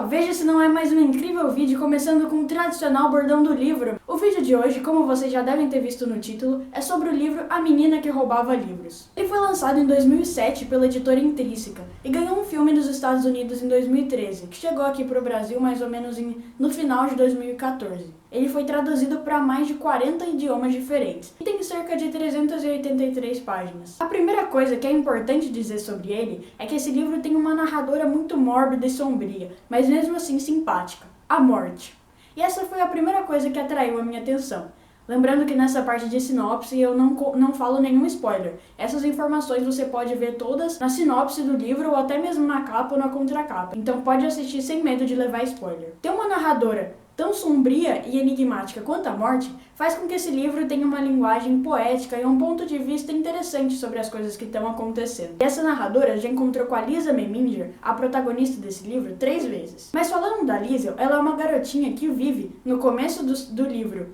pessoal, veja se não é mais um incrível vídeo, começando com o tradicional bordão do livro. O vídeo de hoje, como vocês já devem ter visto no título, é sobre o livro A Menina que Roubava Livros. Ele foi lançado em 2007 pela editora Intrínseca e ganhou um filme nos Estados Unidos em 2013, que chegou aqui para o Brasil mais ou menos no final de 2014. Ele foi traduzido para mais de 40 idiomas diferentes e tem cerca de 383 páginas. A primeira coisa que é importante dizer sobre ele é que esse livro tem uma narradora muito mórbida e sombria, mas mesmo assim simpática: a morte. E essa foi a primeira coisa que atraiu a minha atenção. Lembrando que nessa parte de sinopse eu não falo nenhum spoiler. Essas informações você pode ver todas na sinopse do livro ou até mesmo na capa ou na contracapa. Então pode assistir sem medo de levar spoiler. Ter uma narradora tão sombria e enigmática quanto a morte faz com que esse livro tenha uma linguagem poética e um ponto de vista interessante sobre as coisas que estão acontecendo. E essa narradora já encontrou com a Liza Meminger, a protagonista desse livro, 3 vezes. Mas falando da Liza, ela é uma garotinha que vive no começo do livro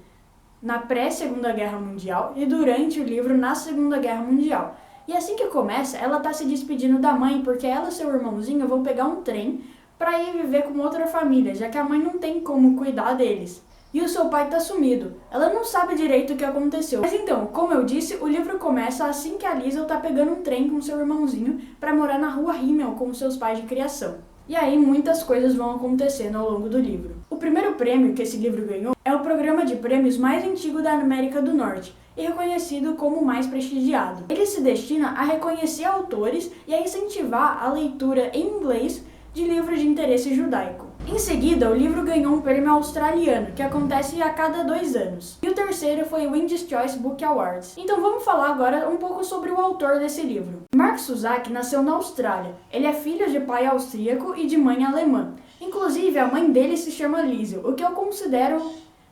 na pré-Segunda Guerra Mundial e durante o livro na Segunda Guerra Mundial. E assim que começa, ela tá se despedindo da mãe porque ela e seu irmãozinho vão pegar um trem para ir viver com outra família, já que a mãe não tem como cuidar deles. E o seu pai tá sumido. Ela não sabe direito o que aconteceu. Mas então, como eu disse, o livro começa assim que a Liesl tá pegando um trem com seu irmãozinho para morar na rua Himmel com seus pais de criação. E aí muitas coisas vão acontecendo ao longo do livro. O primeiro prêmio que esse livro ganhou é o programa de prêmios mais antigo da América do Norte e reconhecido como o mais prestigiado. Ele se destina a reconhecer autores e a incentivar a leitura em inglês de livros de interesse judaico. Em seguida, o livro ganhou um prêmio australiano, que acontece a cada 2 anos. E o terceiro foi o Winds Choice Book Awards. Então vamos falar agora um pouco sobre o autor desse livro. Mark Zusak nasceu na Austrália. Ele é filho de pai austríaco e de mãe alemã. Inclusive, a mãe dele se chama Liesl, o que eu considero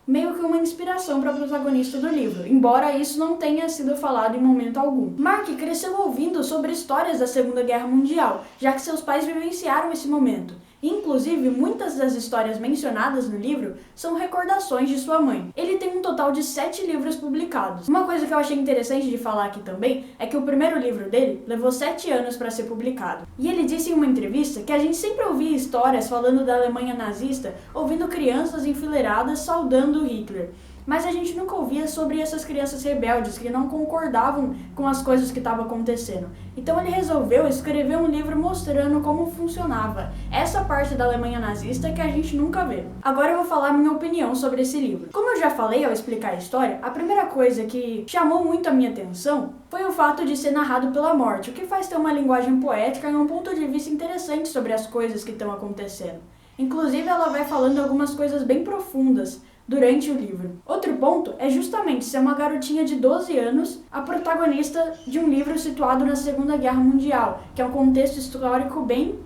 meio que uma inspiração para a protagonista do livro, embora isso não tenha sido falado em momento algum. Mark cresceu ouvindo sobre histórias da Segunda Guerra Mundial, já que seus pais vivenciaram esse momento. Inclusive, muitas das histórias mencionadas no livro são recordações de sua mãe. Ele tem um total de 7 livros publicados. Uma coisa que eu achei interessante de falar aqui também é que o primeiro livro dele levou 7 anos para ser publicado. E ele disse em uma entrevista que a gente sempre ouvia histórias falando da Alemanha nazista, ouvindo crianças enfileiradas saudando Hitler. Mas a gente nunca ouvia sobre essas crianças rebeldes que não concordavam com as coisas que estavam acontecendo. Então ele resolveu escrever um livro mostrando como funcionava essa parte da Alemanha nazista que a gente nunca vê. Agora eu vou falar minha opinião sobre esse livro. Como eu já falei ao explicar a história, a primeira coisa que chamou muito a minha atenção foi o fato de ser narrado pela morte, o que faz ter uma linguagem poética e um ponto de vista interessante sobre as coisas que estão acontecendo. Inclusive ela vai falando algumas coisas bem profundas durante o livro. Outro ponto é justamente ser uma garotinha de 12 anos, a protagonista de um livro situado na Segunda Guerra Mundial, que é um contexto histórico bem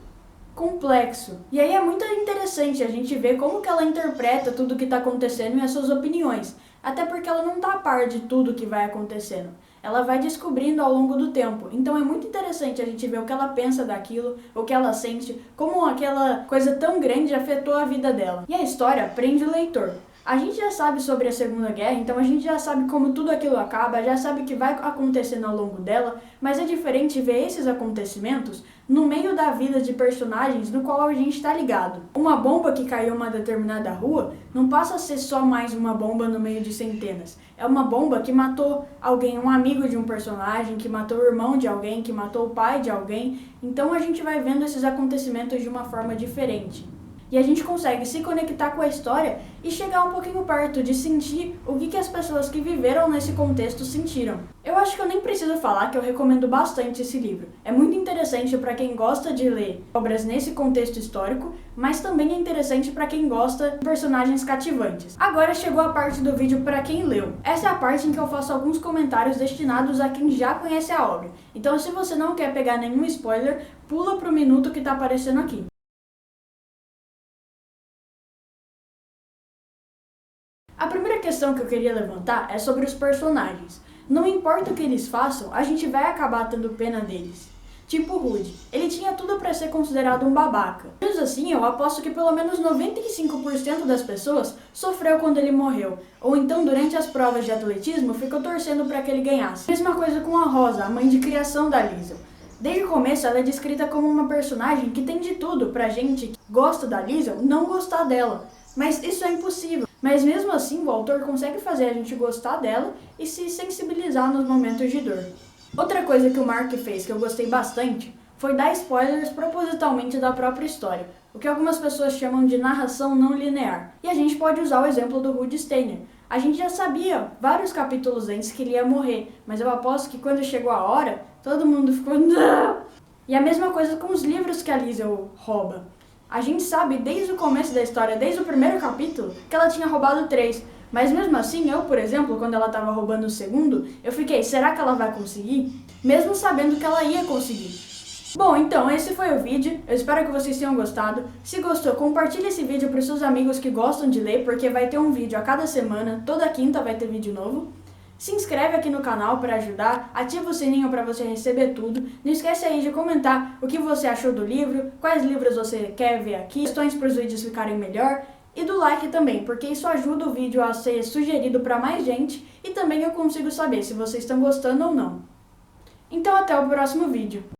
complexo. E aí é muito interessante a gente ver como que ela interpreta tudo o que está acontecendo e as suas opiniões, até porque ela não está a par de tudo que vai acontecendo. Ela vai descobrindo ao longo do tempo. Então é muito interessante a gente ver o que ela pensa daquilo, o que ela sente, como aquela coisa tão grande afetou a vida dela. E a história prende o leitor. A gente já sabe sobre a Segunda Guerra, então a gente já sabe como tudo aquilo acaba, já sabe o que vai acontecendo ao longo dela, mas é diferente ver esses acontecimentos no meio da vida de personagens no qual a gente está ligado. Uma bomba que caiu em uma determinada rua não passa a ser só mais uma bomba no meio de centenas. É uma bomba que matou alguém, um amigo de um personagem, que matou o irmão de alguém, que matou o pai de alguém. Então a gente vai vendo esses acontecimentos de uma forma diferente. E a gente consegue se conectar com a história e chegar um pouquinho perto de sentir o que as pessoas que viveram nesse contexto sentiram. Eu acho que eu nem preciso falar que eu recomendo bastante esse livro. É muito interessante para quem gosta de ler obras nesse contexto histórico, mas também é interessante para quem gosta de personagens cativantes. Agora chegou a parte do vídeo para quem leu. Essa é a parte em que eu faço alguns comentários destinados a quem já conhece a obra. Então se você não quer pegar nenhum spoiler, pula pro minuto que está aparecendo aqui. A primeira questão que eu queria levantar é sobre os personagens. Não importa o que eles façam, a gente vai acabar tendo pena deles. Tipo o Rudy, ele tinha tudo para ser considerado um babaca. Mesmo assim, eu aposto que pelo menos 95% das pessoas sofreu quando ele morreu, ou então durante as provas de atletismo ficou torcendo para que ele ganhasse. Mesma coisa com a Rosa, a mãe de criação da Liesl. Desde o começo ela é descrita como uma personagem que tem de tudo pra gente que gosta da Liesel não gostar dela. Mas isso é impossível. Mas mesmo assim o autor consegue fazer a gente gostar dela e se sensibilizar nos momentos de dor. Outra coisa que o Mark fez que eu gostei bastante foi dar spoilers propositalmente da própria história, o que algumas pessoas chamam de narração não linear. E a gente pode usar o exemplo do Rudy Steiner. A gente já sabia vários capítulos antes que ele ia morrer, mas eu aposto que quando chegou a hora, todo mundo ficou não! E a mesma coisa com os livros que a Liesel rouba. A gente sabe desde o começo da história, desde o primeiro capítulo, que ela tinha roubado 3. Mas mesmo assim, eu, por exemplo, quando ela estava roubando o segundo, eu fiquei, será que ela vai conseguir? Mesmo sabendo que ela ia conseguir. Bom, então esse foi o vídeo, eu espero que vocês tenham gostado. Se gostou, compartilhe esse vídeo para os seus amigos que gostam de ler, porque vai ter um vídeo a cada semana, toda quinta vai ter vídeo novo. Se inscreve aqui no canal para ajudar, ativa o sininho para você receber tudo. Não esquece aí de comentar o que você achou do livro, quais livros você quer ver aqui, questões para os vídeos ficarem melhor. E do like também, porque isso ajuda o vídeo a ser sugerido para mais gente e também eu consigo saber se vocês estão gostando ou não. Então até o próximo vídeo.